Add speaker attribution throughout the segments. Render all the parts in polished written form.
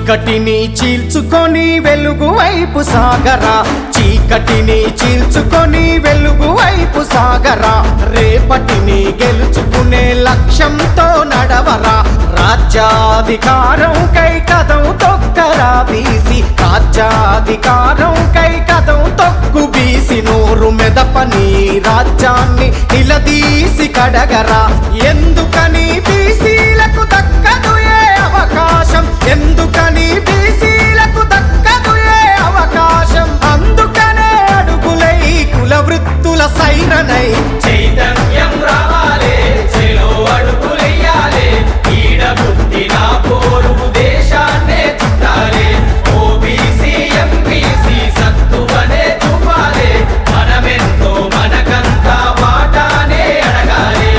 Speaker 1: చీకటిని చీల్చుకొని వెలుగు వైపు సాగరా, చీకటిని చీల్చుకొని వెలుగు వైపు సాగరా, రేపటిని గెలుచుకునే లక్ష్యంతో నడవరా, రాజ్యాధికారం కై కదం తొక్కరా బీసీ, రాజ్యాధికారం కై కదం తొక్కు బీసీ, నోరు మెదపని రాజ్యాన్ని నిలదీసి కడగరా, ఎందుకని బీసీలకు దక్కదు ఏ అవకాశం, ఎందుకని బీసీలకు దక్కదు ఏ అవకాశం, అందుకనే అడుగులై కుల వృత్తుల సైరనై
Speaker 2: చైతన్యం రావాలే, చెలో అడుగులెయ్యాలే, ఈడ పుట్టిన పోరు దేశాన్నే చుట్టాలే, ఓబీసీ ఎంబీసీ సత్తువనే చూపాలే, మనమెంతో మనకంతా వాటానే అడగాలే.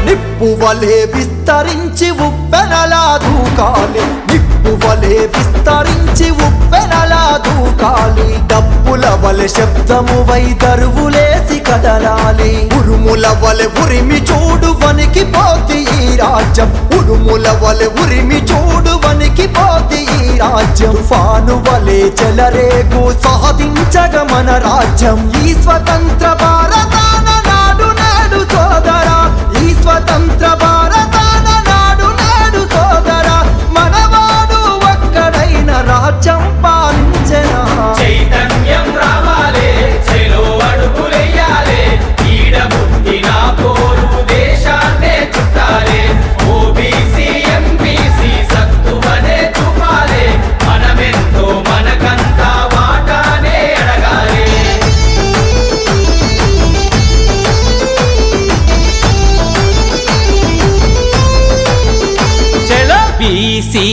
Speaker 3: నిప్పు వలె విస్తరించి ఉప్పెనలా దూకాలి, నిప్పు వలె విస్తరించి ఉప్పెనలా దూకాలి, డప్పుల వలె శబ్దము వైదరువులేసి కదలాలి, ఉరుముల వలె ఉరిమి చూడు వణికిపోతి ఈ రాజ్యం, ఉరుముల వలె ఉరిమి చూడు వణికిపోతి ఈ రాజ్యం, తుఫాను వలె చెలరేగు సాధించగ మన రాజ్యం, ఈ స్వతంత్ర భారతాన నాడు నాడు సోదరా, ఈ స్వతంత్ర భారతాన నాడు నాడు సోదరా, మనవాడు ఒక్కడైన రాజ్యం పాలించెనా.
Speaker 2: చైతన్యం రావాలే, చెలో అడుగులెయ్యాలే, ఈడ పుట్టిన పోరు దేశాన్నే చుట్టాలే, ఓబీసీ ఎంబీసీ సత్తువనే చూపాలే, మనమెంతో మనకంతా వాటానే అడగాలే.
Speaker 4: బీసీ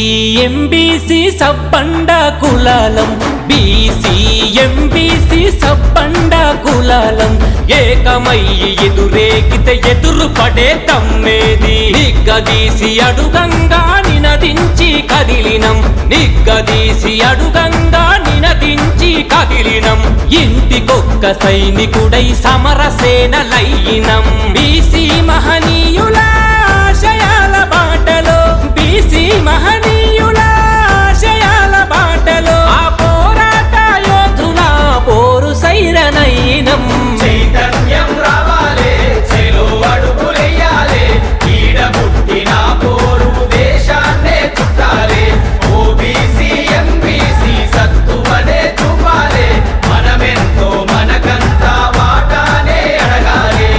Speaker 4: ఎంబీసీ సబ్బండ కులాలం, బీసీ ఎంబీసీ సబ్బండ కులాలం, ఏకమయ్యి ఎదురేగితే ఎదురు పడే తమ్మేది, నిగ్గదీసి అడుగంగా నినదించి కదిలినం, నిగ్గదీసి అడుగంగా నినదించి కదిలినం, ఇంటికొక్క సైనికుడై సమరసేనలయ్యినం, బీసీ మహనీయుల ఆశయాల బాటలో, బీసీ మహనీయుల ఆశయాల బాటలో, ఆ పోరాట యోధుల పోరు సైరనైనం.
Speaker 2: చైతన్యం రావాలే, చెలో అడుగులెయ్యాలే, ఈడ పుట్టిన పోరు దేశాన్నే చుట్టాలే, ఓబీసీ ఎంబీసీ సత్తువనే చూపాలే, మనమెంతో మనకంతా వాటానే అడగాలే.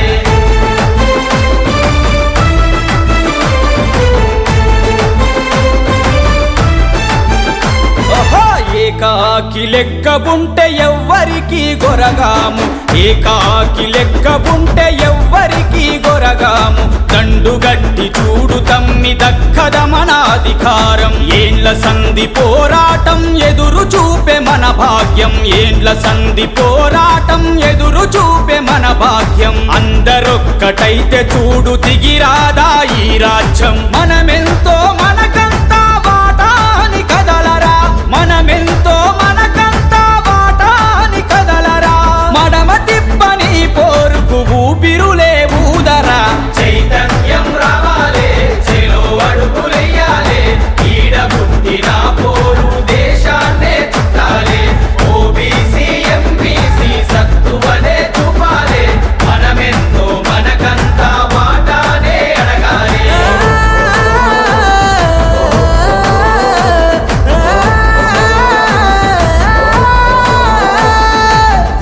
Speaker 1: ఏకాకి లెక్కబుంటే ఎవ్వరికి గొరగాము, ఏకాకి లెక్కబుంటే ఎవ్వరికి గొరగాము, దండుగట్టి చూడు తమ్మి దక్కద మన అధికారం, ఏండ్ల సంధి పోరాటం ఎదురు చూపే మన భాగ్యం, ఏండ్ల సంధి పోరాటం ఎదురు చూపే మన భాగ్యం, అందరొక్కటైతే చూడు దిగిరాదా ఈ రాజ్యం, మనమెంతో మనకంతా వాటాని కదలరా, మనమెంతో మనకంతా వాటాని కదలరా, మడమ తిప్పని పోరుకు ఊపిరులే ఊదరా.
Speaker 2: చైతన్యం రావాలే, చెలో అడుగులెయ్యాలే, ఈడ పుట్టిన పోరు దేశాన్నే చుట్టాలే, ఓబీసీ ఎంబీసీ సత్తువనే చూపాలే, మనమెంతో మనకంతా వాటానే అడగాలే.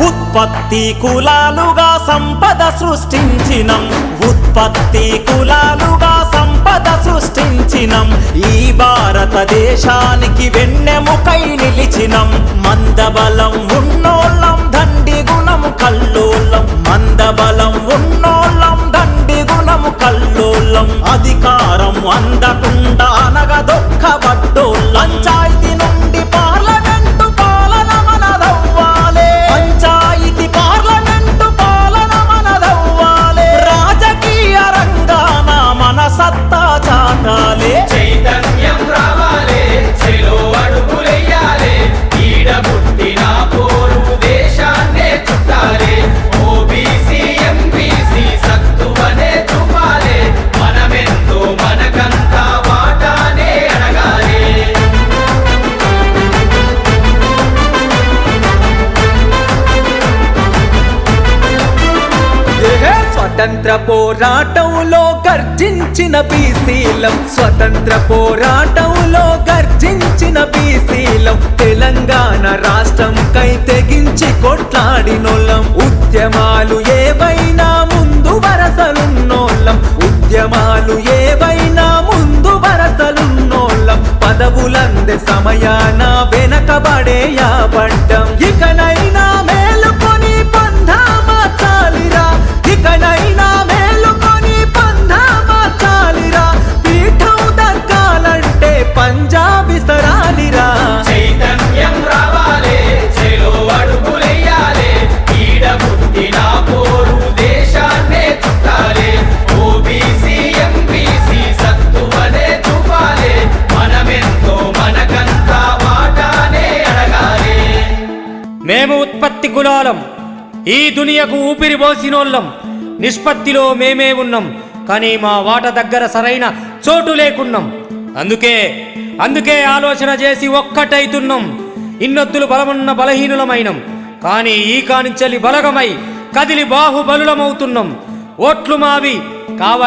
Speaker 5: ఉత్పత్తి కులాలుగా సంపద సృష్టించినం, ఉత్పత్తి కులాలుగా సంపద సృష్టించినం, ఈ భారతదేశానికి వెన్నెముకై నిలిచినం, మందబలం ఉన్నోళ్ళం దండి గుణం కల్లోలం, మందబలం ఉన్నోళ్ళం దండి గుణం కల్లోలం, అధికారం అందకుండా అనగదొక్కబడ్డోళ్ళం, పంచాయతీ నుండి పార్లమెంటు పాలన మనదవ్వాలే, పంచాయతీ పార్లమెంటు పాలన మనదవ్వాలే, రాజకీయ రంగాన మన సత్తా చాటాలే.
Speaker 2: చైతన్యం రావాలే, చెలో అడుగులెయ్యాలే, ఈడ పుట్టిన పోరు
Speaker 3: స్వతంత్ర పోరాటంలో గర్జించిన బీసీలం, స్వతంత్ర పోరాటంలో గర్జించిన బీసీలం, తెలంగాణ రాష్ట్రం కై తెగించి కొట్లాడినోళ్ళం, ఉద్యమాలు ఏవైనా ముందు వరసలున్నోళ్ళం, ఉద్యమాలు ఏవైనా ముందు వరసలున్నోళ్ళం, పదవులందే సమయాన వెనకబడేయాబడ్డం, ఇకనైనా మేలుకొని పంధా మార్చాలిరా, ఇకనైనా మేలుకొని పంధా మార్చాలిరా, పీఠం దక్కాలంటే పంజా విసరాలిరా.
Speaker 2: చైతన్యం రావాలే, చెలో అడుగులెయ్యాలే, ఈడ పుట్టిన పోరు దేశాన్నే చుట్టాలే, ఓబీసీ ఎంబీసీ సత్తువనే చూపాలే, మనమెంతో మనకంతా వాటానే అడగాలే.
Speaker 6: మేము ఉత్పత్తి కులాలం, ఈ దునియకు ఊపిరి పోసినోళ్ళం, నిష్పత్తిలో మేమే ఉన్నాం, కానీ మా వాట దగ్గర సరైన చోటు లేకున్నాం. అందుకే ఆలోచన చేసి ఒక్కటైతున్నాం. ఇన్నొద్దులు బలమున్న బలహీనులమైనం, కానీ ఈ కానించలి బలగమై కదిలి బాహుబలులమవుతున్నాం. ఓట్లు మావి కాబట్టి